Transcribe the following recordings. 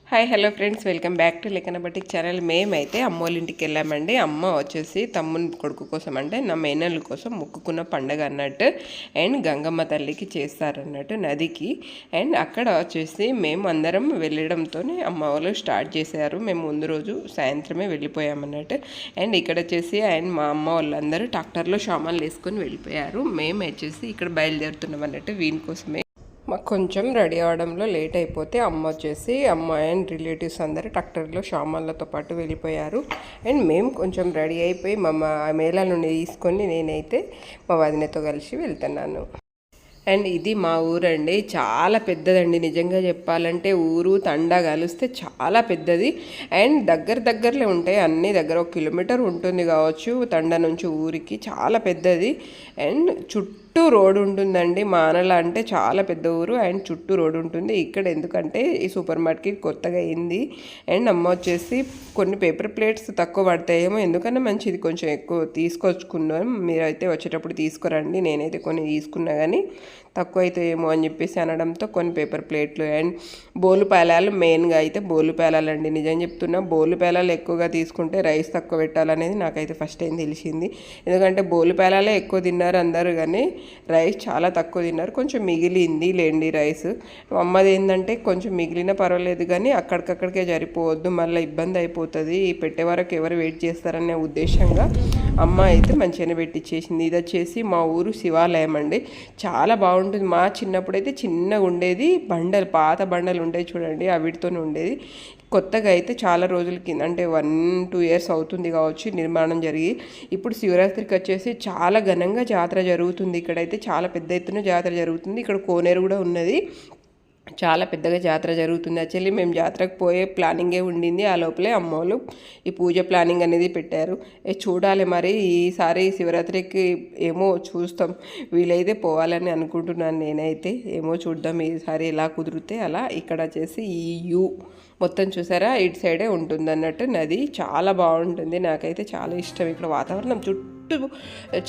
Hi hello friends, welcome back to లేఖన batik channel. మేమైతే అమ్మోళ్ళ ఇంటికి వెళ్ళామండి. అమ్మ వచ్చేసి తమ్ముని కొడుకు కోసం, అంటే నా మేనల్లు కోసం మొక్కుకున్న పండగ అన్నట్టు. అండ్ గంగమ్మ తల్లికి చేస్తారన్నట్టు నదికి. అండ్ అక్కడ వచ్చేసి మేము అందరం వెళ్ళడంతో అమ్మ వాళ్ళు స్టార్ట్ చేశారు. మేము ముందు రోజు సాయంత్రమే వెళ్ళిపోయామన్నట్టు. అండ్ ఇక్కడ వచ్చేసి అండ్ మా అమ్మ వాళ్ళందరూ ట్రాక్టర్లో సామాన్లు వేసుకొని వెళ్ళిపోయారు. మేము వచ్చేసి ఇక్కడ బయలుదేరుతున్నాం అన్నట్టు. వీని కోసమే మాకు కొంచెం రెడీ అవ్వడంలో లేట్ అయిపోతే అమ్మ వచ్చేసి అమ్మ అండ్ రిలేటివ్స్ అందరూ ట్రాక్టర్లో సామాన్లతో పాటు వెళ్ళిపోయారు. అండ్ మేము కొంచెం రెడీ అయిపోయి మా మేళా నుండి తీసుకొని నేనైతే మా వదినతో కలిసి వెళ్తున్నాను. అండ్ ఇది మా ఊరండి, చాలా పెద్దదండి. నిజంగా చెప్పాలంటే ఊరు తండా కలిస్తే చాలా పెద్దది. అండ్ దగ్గరలో ఉంటాయి అన్నీ. దగ్గర 1 కిలోమీటర్ ఉంటుంది కావచ్చు తండా నుంచి ఊరికి. చాలా పెద్దది. అండ్ చుట్టూ రోడ్డు ఉంటుందండి. మానల అంటే చాలా పెద్ద ఊరు. అండ్ చుట్టూ రోడ్డు ఉంటుంది. ఇక్కడ ఎందుకంటే ఈ సూపర్ మార్కెట్ కొత్తగా అయింది. అండ్ అమ్మ వచ్చేసి కొన్ని పేపర్ ప్లేట్స్ తక్కువ పడతాయేమో, ఎందుకన్నా మంచిది కొంచెం ఎక్కువ తీసుకొచ్చుకున్నాం. మీరైతే వచ్చేటప్పుడు తీసుకురండి. నేనైతే కొన్ని తీసుకున్నా కానీ తక్కువ అయితే ఏమో అని చెప్పేసి అనడంతో కొన్ని పేపర్ ప్లేట్లు. అండ్ బోలు పేలాలు, మెయిన్గా అయితే బోలు పేలాలండి. నిజం చెప్తున్నా, బోలు పేలాలు ఎక్కువగా తీసుకుంటే రైస్ తక్కువ పెట్టాలనేది నాకైతే ఫస్ట్ టైం తెలిసింది. ఎందుకంటే బోలు పేలాలే ఎక్కువ తిన్నారు అందరూ, కానీ రైస్ చాలా తక్కువ తిన్నారు. కొంచెం మిగిలింది లేండి రైస్. అమ్మది ఏంటంటే కొంచెం మిగిలిన పర్వాలేదు, కానీ అక్కడికక్కడికే సరిపోవద్దు, మళ్ళీ ఇబ్బంది అయిపోతుంది, పెట్టే వరకు ఎవరు వెయిట్ చేస్తారనే ఉద్దేశంగా అమ్మ అయితే మంచిగానే పెట్టించేసింది. ఇది వచ్చేసి మా ఊరు శివాలయం అండి. చాలా బాగుంటుంది. మా చిన్నప్పుడు అయితే చిన్నగా ఉండేది, బండలు, పాత బండలు ఉండేవి చూడండి, వీటితోనే ఉండేది. కొత్తగా అయితే చాలా రోజుల కింద, అంటే 1-2 ఇయర్స్ అవుతుంది కావచ్చు నిర్మాణం జరిగి. ఇప్పుడు శివరాత్రికి వచ్చేసి చాలా ఘనంగా జాతర జరుగుతుంది. ఇక్కడైతే చాలా పెద్ద ఎత్తున జాతర జరుగుతుంది. ఇక్కడ కోనేరు కూడా ఉన్నది. చాలా పెద్దగా జాతర జరుగుతుంది. యాక్చువల్లీ మేము జాతరకు పోయే ప్లానింగే ఉండింది. ఆ లోపలే అమ్మోళ్ళు ఈ పూజ ప్లానింగ్ అనేది పెట్టారు. చూడాలి మరి ఈసారి శివరాత్రికి ఏమో చూస్తాం. వీలైతే పోవాలని అనుకుంటున్నాను నేనైతే. ఏమో చూద్దాం ఈసారి ఎలా కుదిరితే అలా. ఇక్కడ వచ్చేసి ఈ మొత్తం చూసారా, ఇటు సైడే ఉంటుంది అన్నట్టు నది. చాలా బాగుంటుంది, నాకైతే చాలా ఇష్టం. ఇక్కడ వాతావరణం చుట్టూ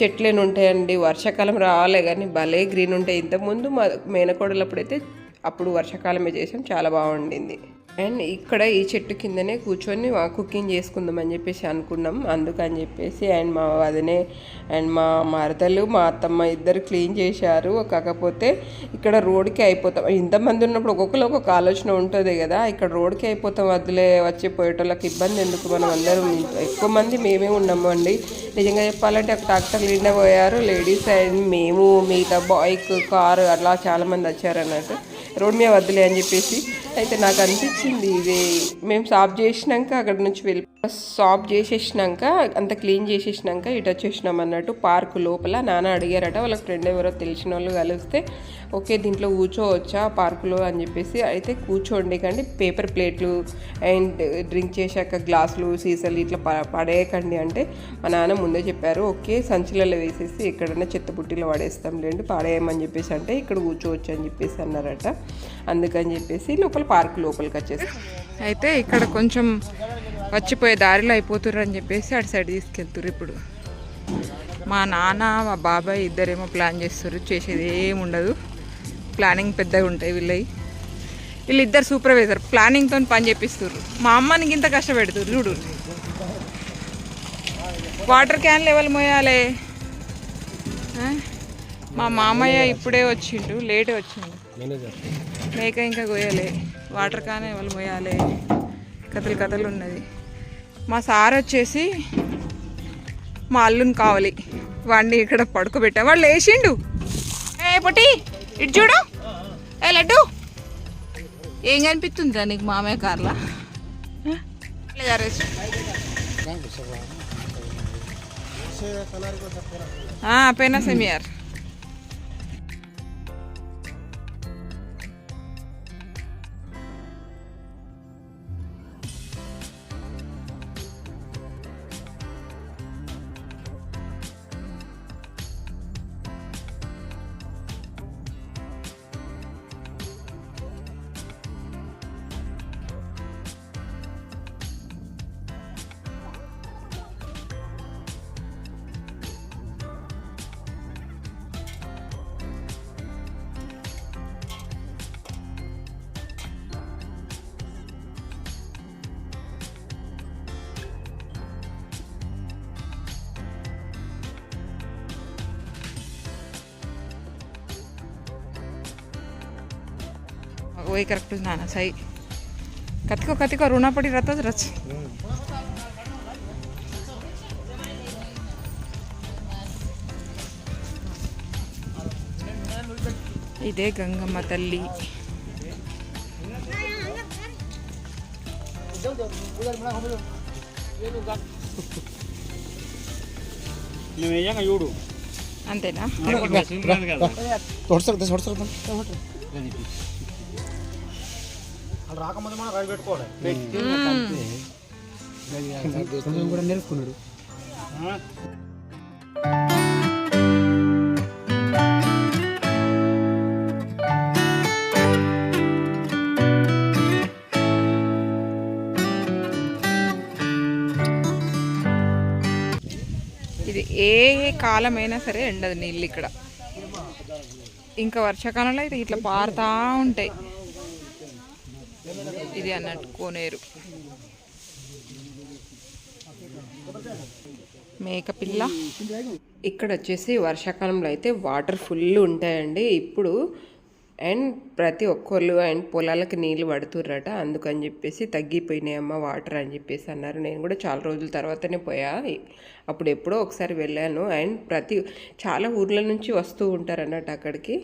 చెట్లేని ఉంటాయండి. వర్షాకాలం రావాలి కానీ భలే గ్రీన్ ఉంటాయి. ఇంతకుముందు మా మేనకోడలప్పుడైతే అప్పుడు వర్షాకాలమే చేసాం, చాలా బాగుండింది. అండ్ ఇక్కడ ఈ చెట్టు కిందనే కూర్చొని కుకింగ్ చేసుకుందాం చెప్పేసి అనుకున్నాం. అందుకని చెప్పేసి అండ్ మా వదినే అండ్ మా మరదలు, మా అత్తమ్మ ఇద్దరు క్లీన్ చేశారు. కాకపోతే ఇక్కడ రోడ్కి అయిపోతాం. ఇంతమంది ఉన్నప్పుడు ఒక్కొక్కరు ఒక్కొక్క ఆలోచన ఉంటుంది కదా. ఇక్కడ రోడ్కి అయిపోతాం, వదిలే వచ్చి పోయేటోళ్ళకి ఇబ్బంది ఎందుకు, మనం అందరం ఎక్కువ మంది మేమే ఉన్నాము అండి. నిజంగా చెప్పాలంటే ఒక ట్రాక్టర్ నిండా పోయారు లేడీస్, అండ్ మేము మిగతా బైక్, కారు అట్లా చాలామంది వచ్చారన్నట్టు. రోడ్ మీద వద్దులే అని చెప్పేసి అయితే నాకు అనిపించింది. ఇది మేము సాఫ్ చేసినాక అక్కడ నుంచి సాఫ్ చేసేసినాక అంత క్లీన్ చేసేసినాక ఇటు వచ్చేసినాం అన్నట్టు. పార్క్ లోపల నాన్న అడిగారట, వాళ్ళ ఫ్రెండ్ ఎవరో తెలిసిన వాళ్ళు కలిస్తే, ఓకే దీంట్లో కూర్చోవచ్చా పార్కులో అని చెప్పేసి. అయితే కూర్చోండి కానీ పేపర్ ప్లేట్లు అండ్ డ్రింక్ చేశాక గ్లాసులు, సీసాలు ఇట్లా పడేయకండి అంటే మా నాన్న ముందే చెప్పారు. ఓకే సంచులలో వేసేసి ఎక్కడైనా చెత్త బుట్టిలో పడేస్తాం లేండి, పడేయమని చెప్పేసి అంటే ఇక్కడ కూర్చోవచ్చు అని చెప్పేసి అన్నారట. అందుకని చెప్పేసి పార్క్ లోపలికి వచ్చేసి అయితే ఇక్కడ కొంచెం వచ్చిపోయే దారిలో అయిపోతుర్రు అని చెప్పేసి అటు సైడ్ తీసుకెళ్తుర్రు. ఇప్పుడు మా నాన్న మా బాబాయ్ ఇద్దరేమో ప్లాన్ చేస్తారు. చేసేది ఏమి ఉండదు, ప్లానింగ్ పెద్దగా ఉంటాయి వీళ్ళిద్దరు సూపర్వైజర్ ప్లానింగ్తో పని చేపిస్తుర్రు. మా అమ్మనికి ఇంత కష్టపెడుతుర్రు చూడు. వాటర్ క్యాన్లు ఎవరు మోయాలి? మా మామయ్య ఇప్పుడే వచ్చిండు, లేటే వచ్చిండు. మేక ఇంకా కోయాలి, వాటర్ క్యాన్ ఎవరు మోయాలి, కథలు ఉన్నది. మా సార్ వచ్చేసి మా అల్లుని కావాలి, వాడిని ఇక్కడ పడుకోబెట్టా. వాడు లేచిండు. పొట్టి ఇటు చూడు, ఏ లడ్డు ఏం కనిపిస్తుందిరా నీకు మామయ్య కార్లా? పెనా సెమియార్. वही करेक्ट ना सही कतिको कतिको रुना पडिरहेको त रच ఇదే గంగమ్మ తల్లి. అంతేనా? రాకముందు మనం రైలు పెట్టుకోవాలి కూడా నేర్చుకున్నాడు. ఇది ఏ కాలమైనా సరే ఎండదు నీళ్ళు ఇక్కడ. ఇంకా వర్షాకాలంలో అయితే ఇట్లా పారుతూ ఉంటాయి. ఇది అన్నట్టు కోనేరు. మేకపిల్ల. ఇక్కడ వచ్చేసి వర్షాకాలంలో అయితే వాటర్ ఫుల్ ఉంటాయండి ఇప్పుడు. అండ్ ప్రతి ఒక్కళ్ళు అండ్ పొలాలకు నీళ్ళు పడుతుర్రట, అందుకని చెప్పేసి తగ్గిపోయినాయమ్మ వాటర్ అని చెప్పేసి అన్నారు. నేను కూడా చాలా రోజుల తర్వాతనే పోయా, అప్పుడు ఎప్పుడో ఒకసారి వెళ్ళాను. అండ్ చాలా ఊర్ల నుంచి వస్తూ ఉంటారు అన్నట్టు అక్కడికి.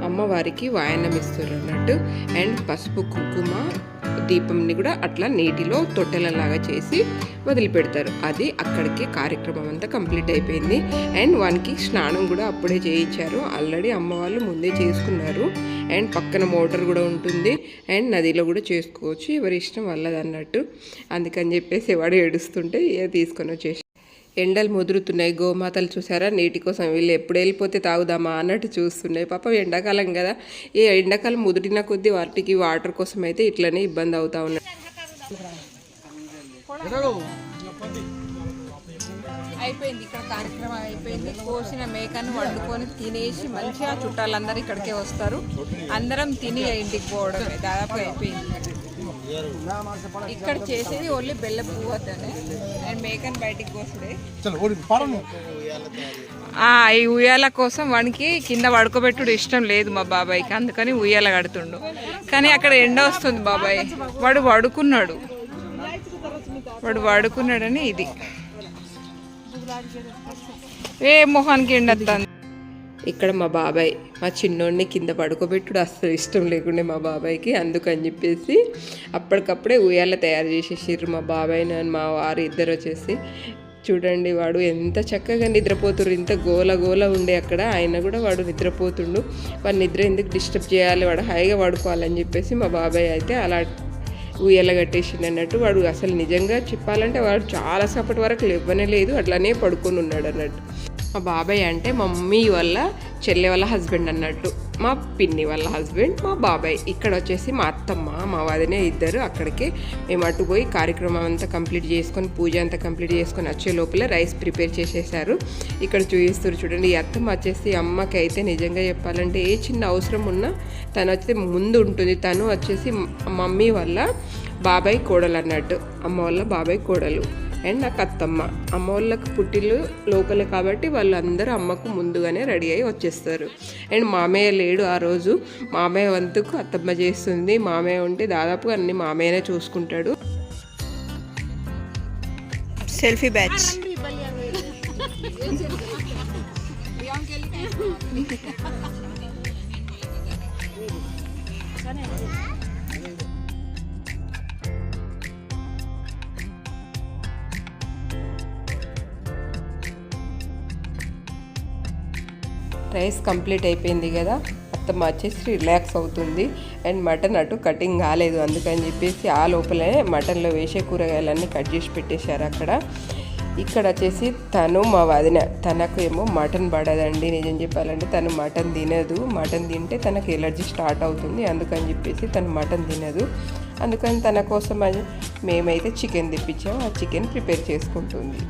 అమ్మవారికి వాయనం ఇస్తారు అన్నట్టు. అండ్ పసుపు కుంకుమ దీపంని కూడా అట్లా నీటిలో తొట్టెలలాగా చేసి వదిలిపెడతారు. అది అక్కడికి కార్యక్రమం అంతా కంప్లీట్ అయిపోయింది. అండ్ వానికి స్నానం కూడా అప్పుడే చేయించారు. ఆల్రెడీ అమ్మ వాళ్ళు ముందే చేసుకున్నారు. అండ్ పక్కన మోటార్ కూడా ఉంటుంది. అండ్ నదిలో కూడా చేసుకోవచ్చు, ఎవరి ఇష్టం వాళ్ళది అన్నట్టు. అందుకని చెప్పేసి వాడు ఏడుస్తుంటే తీసుకొని వచ్చేసి. ఎండలు ముదురుతున్నాయి. గోమాతలు చూసారా, నీటి కోసం వీళ్ళు ఎప్పుడు వెళ్ళిపోతే తాగుదామా అన్నట్టు చూస్తున్నాయి. పాపం ఎండాకాలం కదా, ఈ ఎండాకాలం ముదిరిన కొద్దీ వాటికి వాటర్ కోసం అయితే ఇట్లనే ఇబ్బంది అవుతా ఉన్నాయి. అయిపోయింది ఇక్కడ కార్యక్రమం అయిపోయింది. కోసిన మేకను వండుకొని తినేసి మంచిగా చుట్టాలందరూ ఇక్కడికే వస్తారు. అందరం తిని ఇంటికి పోవడమే దాదాపు అయిపోయింది. ఇక్కడ చేసేది ఓన్లీ బెల్ల పువ్వుతోనే. అండ్ మేకన్ బయటికి కోసుడే. ఈ ఉయ్యాల కోసం వానికి కింద పడుకోబెట్టుడు ఇష్టం లేదు మా బాబాయ్కి, అందుకని ఉయ్యాల కడుతుండు. కానీ అక్కడ ఎండ వస్తుంది బాబాయ్, వాడు పడుకున్నాడని ఇది ఏ మొహానికి ఎండొస్తుంది. ఇక్కడ మా బాబాయ్ మా చిన్నోడిని కింద పడుకోబెట్టుడు అస్సలు ఇష్టం లేకుండే మా బాబాయ్కి, అందుకని చెప్పేసి అప్పటికప్పుడే ఉయ్యాల తయారు చేసేసారు మా బాబాయ్ మా వారు ఇద్దరు వచ్చేసి. చూడండి వాడు ఎంత చక్కగా నిద్రపోతురు, ఇంత గోల ఉండే అక్కడ, ఆయన కూడా వాడు నిద్రపోతుండు. వాడు నిద్ర ఎందుకు డిస్టర్బ్ చేయాలి, వాడు హాయిగా పడుకోవాలని చెప్పేసి మా బాబాయ్ అయితే అలా ఉయ్యాల కట్టేసిండు అన్నట్టు. వాడు అసలు నిజంగా చెప్పాలంటే వాడు చాలాసేపటి వరకు లేవనే లేదు, అట్లానే పడుకొని ఉన్నాడు అన్నట్టు. మా బాబాయ్ అంటే మా మమ్మీ వాళ్ళ చెల్లె వాళ్ళ హస్బెండ్ అన్నట్టు, మా పిన్ని వాళ్ళ హస్బెండ్ మా బాబాయ్. ఇక్కడ వచ్చేసి మా అత్తమ్మ మా వదినే ఇద్దరు. అక్కడికి మేము అటు పోయి కార్యక్రమం అంతా కంప్లీట్ చేసుకొని పూజ అంతా కంప్లీట్ చేసుకొని వచ్చే లోపల రైస్ ప్రిపేర్ చేసేసారు. ఇక్కడ చూపిస్తారు చూడండి. ఈ అత్తమ్మ వచ్చేసి అమ్మకి అయితే నిజంగా చెప్పాలంటే ఏ చిన్న అవసరం ఉన్నా తను వచ్చి ముందు ఉంటుంది. తను వచ్చేసి మమ్మీ వాళ్ళ బాబాయ్ కోడలు అన్నట్టు, అమ్మ వాళ్ళ బాబాయ్ కోడలు. అండ్ నాకు అత్తమ్మ, అమ్మ వాళ్ళకి పుట్టిల్లు లోకలే కాబట్టి వాళ్ళందరూ అమ్మకు ముందుగానే రెడీ అయ్యి వచ్చేస్తారు. అండ్ మామయ్య లేడు ఆ రోజు, మామయ్య వంతుకు అత్తమ్మ చేస్తుంది. మామయ్య ఉంటే దాదాపు అన్ని మామయ్యనే చూసుకుంటాడు. Selfie batch. రైస్ కంప్లీట్ అయిపోయింది కదా, అత్తమ్మ వచ్చేసి రిలాక్స్ అవుతుంది. అండ్ మటన్ అటు కటింగ్ కాలేదు, అందుకని చెప్పేసి ఆ లోపలే మటన్లో వేసే కూరగాయలన్నీ కట్ చేసి పెట్టేశారు అక్కడ. ఇక్కడ వచ్చేసి తను మా వదిన, తనకు ఏమో మటన్ పడదండి. నిజం చెప్పాలంటే తను మటన్ తినదు. మటన్ తింటే తనకు ఎలర్జీ స్టార్ట్ అవుతుంది, అందుకని చెప్పేసి తను మటన్ తినదు. అందుకని తన కోసం మేమైతే చికెన్ తెప్పించాము, ఆ చికెన్ ప్రిపేర్ చేసుకుంటుంది.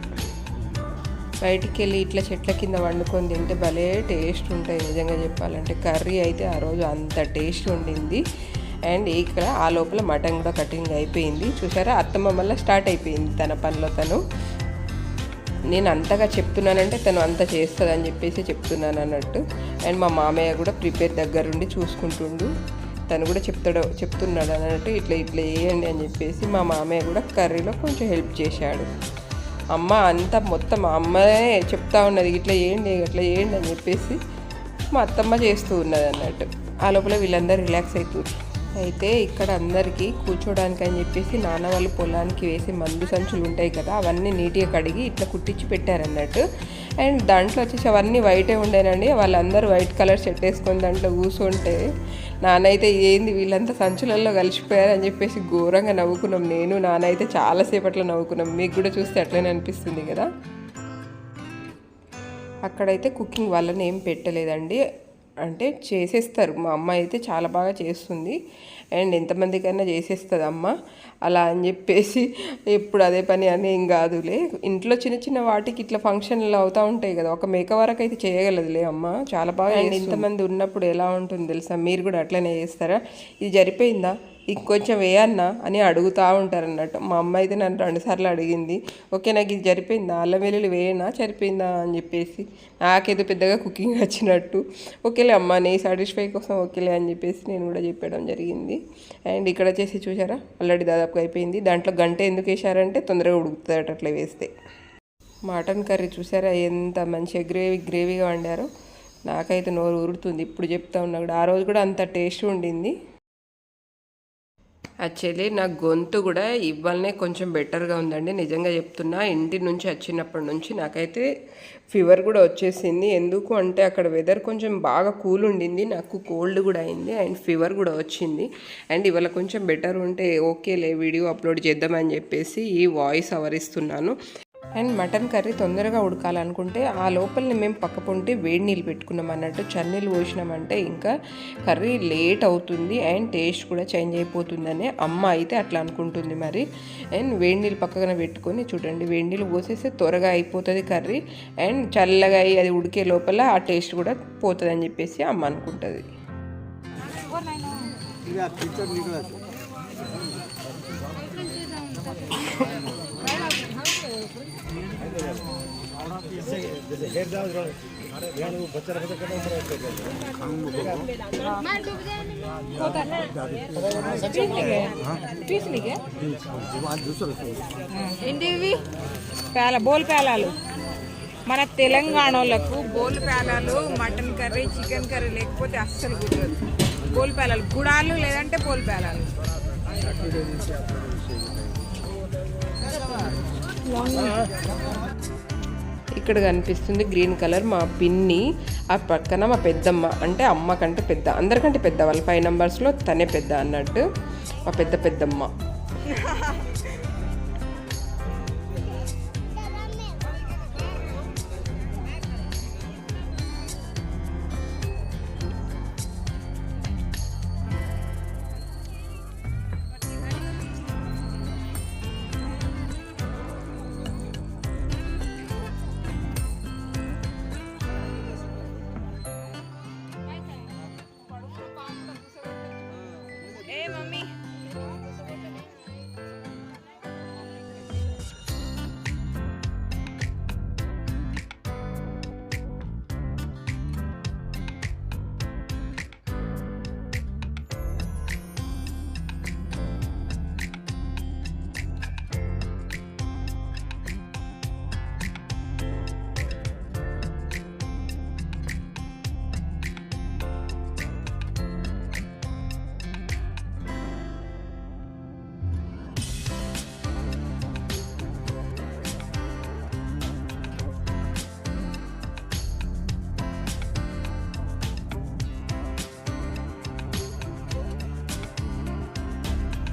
బయటికి వెళ్ళి ఇట్లా చెట్ల కింద వండుకొని తింటే భలే టేస్ట్ ఉంటాయి నిజంగా చెప్పాలంటే. కర్రీ అయితే ఆ రోజు అంత టేస్ట్ ఉండింది. అండ్ ఇక్కడ ఆ లోపల మటన్ కూడా కటింగ్ అయిపోయింది. చూసారా, అత్తమ్మ మళ్ళీ స్టార్ట్ అయిపోయింది తన పనిలో తను. నేను అంతగా చెప్తున్నానంటే తను అంత చేస్తుంది అని చెప్పేసి చెప్తున్నాను అన్నట్టు. అండ్ మా మామయ్య కూడా ప్రిపేర్ దగ్గరుండి చూసుకుంటుండు. తను కూడా చెప్తున్నాడు అన్నట్టు, ఇట్లా ఇట్లా వేయండి అని చెప్పేసి. మా మామయ్య కూడా కర్రీలో కొంచెం హెల్ప్ చేశాడు. అమ్మ అంతా మొత్తం అమ్మనే చెప్తా ఉన్నది, ఇట్లా వేయండి అట్లా వేయండి అని చెప్పేసి మా అత్తమ్మ చేస్తూ ఉన్నది అన్నట్టు. ఆ లోపల వీళ్ళందరూ రిలాక్స్ అవుతారు. అయితే ఇక్కడ అందరికీ కూర్చోడానికి అని చెప్పేసి నాన్న వాళ్ళు పొలానికి వేసి మందు సంచులు ఉంటాయి కదా, అవన్నీ నీట్గా కడిగి ఇట్లా కుట్టించి పెట్టారన్నట్టు. అండ్ దాంట్లో వచ్చేసి అవన్నీ వైటే ఉండేనండి. వాళ్ళందరూ వైట్ కలర్ షర్ట్ వేసుకొని దాంట్లో కూర్చుంటే నాన్న అయితే ఏంది వీళ్ళంతా సంచులలో కలిసిపోయారు అని చెప్పేసి ఘోరంగా నవ్వుకున్నాం. నేను నాన్న అయితే చాలాసేపట్లో నవ్వుకున్నాం. మీకు కూడా చూస్తే అట్లనే అనిపిస్తుంది కదా. అక్కడైతే కుకింగ్ వాళ్ళని ఏం పెట్టలేదండి, అంటే చేసేస్తారు. మా అమ్మ అయితే చాలా బాగా చేస్తుంది. అండ్ ఎంతమందికైనా చేసేస్తుంది అమ్మ. అలా అని చెప్పేసి ఎప్పుడు అదే పని అని ఏం కాదులే. ఇంట్లో చిన్న చిన్న వాటికి ఇట్లా ఫంక్షన్లు అవుతూ ఉంటాయి కదా, ఒక మేక వరకు అయితే చేయగలదులే అమ్మ, చాలా బాగా. అండ్ ఇంతమంది ఉన్నప్పుడు ఎలా ఉంటుంది తెలుసా, మీరు కూడా అట్లనే చేస్తారా? ఇది జరిపోయిందా, ఇంకొంచెం వేయన్నా అని అడుగుతూ ఉంటారు అన్నట్టు. మా అమ్మ అయితే నన్ను 2 సార్లు అడిగింది, ఓకే నాకు ఇది జరిపోయిందా, అల్లం వెల్లుల్లి వేయనా, సరిపోయిందా అని చెప్పేసి. నాకేదో పెద్దగా కుకింగ్ వచ్చినట్టు, ఓకేలే అమ్మ నీ సాటిస్ఫై కోసం ఓకేలే అని చెప్పేసి నేను కూడా చెప్పడం జరిగింది. అండ్ ఇక్కడ వచ్చేసి చూసారా, ఆల్రెడీ దాదాపుగా అయిపోయింది. దాంట్లో గంట ఎందుకు వేసారంటే తొందరగా ఉడుకుతాడు అట్లా వేస్తే. మటన్ కర్రీ చూసారా ఎంత మంచిగా గ్రేవీగా వండారో. నాకైతే నోరు ఊరుతుంది ఇప్పుడు చెప్తా ఉన్నా కూడా. ఆ రోజు కూడా అంత టేస్ట్ ఉండింది. యాక్చువల్లీ నా గొంతు కూడా ఇవాళనే కొంచెం బెటర్గా ఉందండి, నిజంగా చెప్తున్నా. ఇంటి నుంచి వచ్చినప్పటి నుంచి నాకైతే ఫీవర్ కూడా వచ్చేసింది. ఎందుకు అంటే అక్కడ వెదర్ కొంచెం బాగా కూల్ ఉండింది, నాకు కోల్డ్ కూడా అయింది అండ్ ఫీవర్ కూడా వచ్చింది. అండ్ ఇవాళ కొంచెం బెటర్ ఉంటే ఓకేలే వీడియో అప్లోడ్ చేద్దామని చెప్పేసి ఈ వాయిస్ అవరిస్తున్నాను. అండ్ మటన్ కర్రీ తొందరగా ఉడకాలనుకుంటే ఆ లోపలని మేము పక్క పొంటి వేడి నీళ్ళు పెట్టుకున్నాం అన్నట్టు. చన్నీళ్ళు పోసినామంటే ఇంకా కర్రీ లేట్ అవుతుంది అండ్ టేస్ట్ కూడా చేంజ్ అయిపోతుందని అమ్మ అయితే అట్లా అనుకుంటుంది మరి. అండ్ వేడి నీళ్ళు పక్కన పెట్టుకొని చూడండి, వేడి నీళ్ళు పోసేస్తే త్వరగా అయిపోతుంది కర్రీ అండ్ చల్లగా అయ్యి అది ఉడికే లోపల ఆ టేస్ట్ కూడా పోతుంది అని చెప్పేసి అమ్మ అనుకుంటుంది. ఏంటివి బోల్ పేలాలు, మన తెలంగాణ వాళ్ళకు బోల్ పేలాలు మటన్ కర్రీ చికెన్ కర్రీ లేకపోతే అస్సలు కుదరదు. బోల్ పేలాలు గుడాలు లేదంటే బోల్ పేలాలు. ఇక్కడ కనిపిస్తుంది గ్రీన్ కలర్ మా పిన్ని, ఆ పక్కన మా పెద్దమ్మ, అంటే అమ్మ కంటే పెద్ద, అందరికంటే పెద్ద, వాళ్ళు 5 నంబర్స్లో తనే పెద్ద అన్నట్టు, మా పెద్దమ్మ. మమ్మీ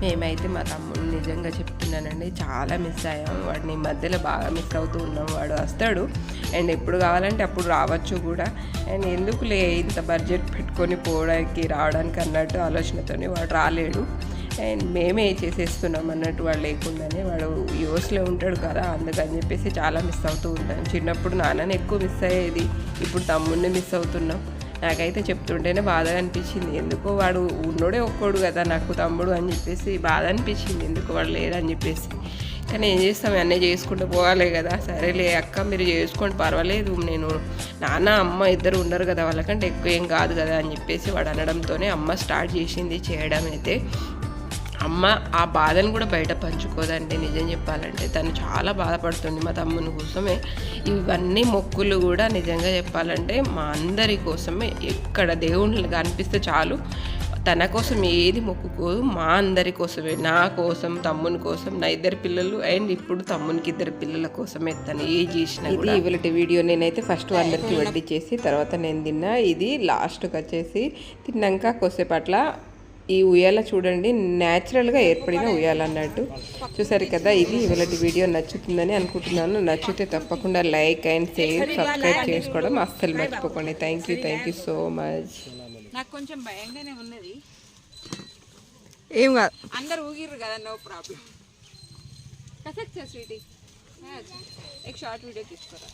మేమైతే మా తమ్ముడు నిజంగా చెప్తున్నానండి చాలా మిస్ అయ్యాం వాడిని, మధ్యలో బాగా మిస్ అవుతూ ఉన్నాం. వాడు వస్తాడు అండ్ ఎప్పుడు కావాలంటే అప్పుడు రావచ్చు కూడా. అండ్ ఎందుకులే ఇంత బడ్జెట్ పెట్టుకొని పోవడానికి రావడానికి అన్నట్టు ఆలోచనతోనే వాడు రాలేడు. అండ్ మేమే చేసేస్తున్నాం అన్నట్టు వాడు లేకుండానే. వాడు యూఎస్లో ఉంటాడు కదా, అందుకని చెప్పేసి చాలా మిస్ అవుతూ ఉంటాను. చిన్నప్పుడు నాన్నని ఎక్కువ మిస్ అయ్యేది, ఇప్పుడు తమ్ముడిని మిస్ అవుతున్నాం. నాకైతే చెప్తుంటేనే బాధగా అనిపించింది. ఎందుకో వాడు ఉన్నోడే ఒక్కోడు కదా నాకు తమ్ముడు అని చెప్పేసి బాధ అనిపించింది, ఎందుకు వాడు లేడని చెప్పేసి. కానీ ఏం చేస్తాం, అన్నీ చేసుకుంటూ పోవాలి కదా. సరేలే అక్క మీరు చేసుకోండి పర్వాలేదు, నేను నాన్న అమ్మ ఇద్దరు ఉండరు కదా, వాళ్ళకంటే ఎక్కువ ఏం కాదు కదా అని చెప్పేసి వాడు అనడంతోనే అమ్మ స్టార్ట్ చేసింది చేయడం. అయితే అమ్మ ఆ బాధను కూడా బయట పంచుకోదండి. నిజం చెప్పాలంటే తను చాలా బాధపడుతుంది మా తమ్ముని కోసమే. ఇవన్నీ మొక్కులు కూడా నిజంగా చెప్పాలంటే మా అందరి కోసమే. ఎక్కడ దేవుళ్ళు కనిపిస్తే చాలు తన కోసం ఏది మొక్కుకోదు, మా అందరి కోసమే. నా కోసం, తమ్ముని కోసం, నా 2 పిల్లలు అండ్ ఇప్పుడు తమ్మునికి 2 పిల్లల కోసమే తను ఏ చేసినా. ఇది ఇవాళ వీడియో. నేనైతే ఫస్ట్ అందరికి వడ్డిచ్చేసి తర్వాత నేను తిన్నా. ఇది లాస్ట్కి వచ్చేసి తిన్నాక కొద్దిసేపట్ల ఈ ఉయ్యాల చూడండి, న్యాచురల్గా ఏర్పడిన ఉయ్యాల అన్నట్టు. చూసారు కదా, ఇది ఇవాళ వీడియో నచ్చుతుందని అనుకుంటున్నాను. నచ్చితే తప్పకుండా లైక్ అండ్ షేర్, సబ్స్క్రైబ్ చేసుకోవడం అస్సలు మర్చిపోకండి. Thank you so much. నాకు కొంచెం భయంగానే ఉన్నది, ఏం కాదు, అందరు ఊగిర్రు కదా, నో ప్రాబ్లం. కసక్ స్వీటీ, एक शॉर्ट वीडियो తీసుకోరా.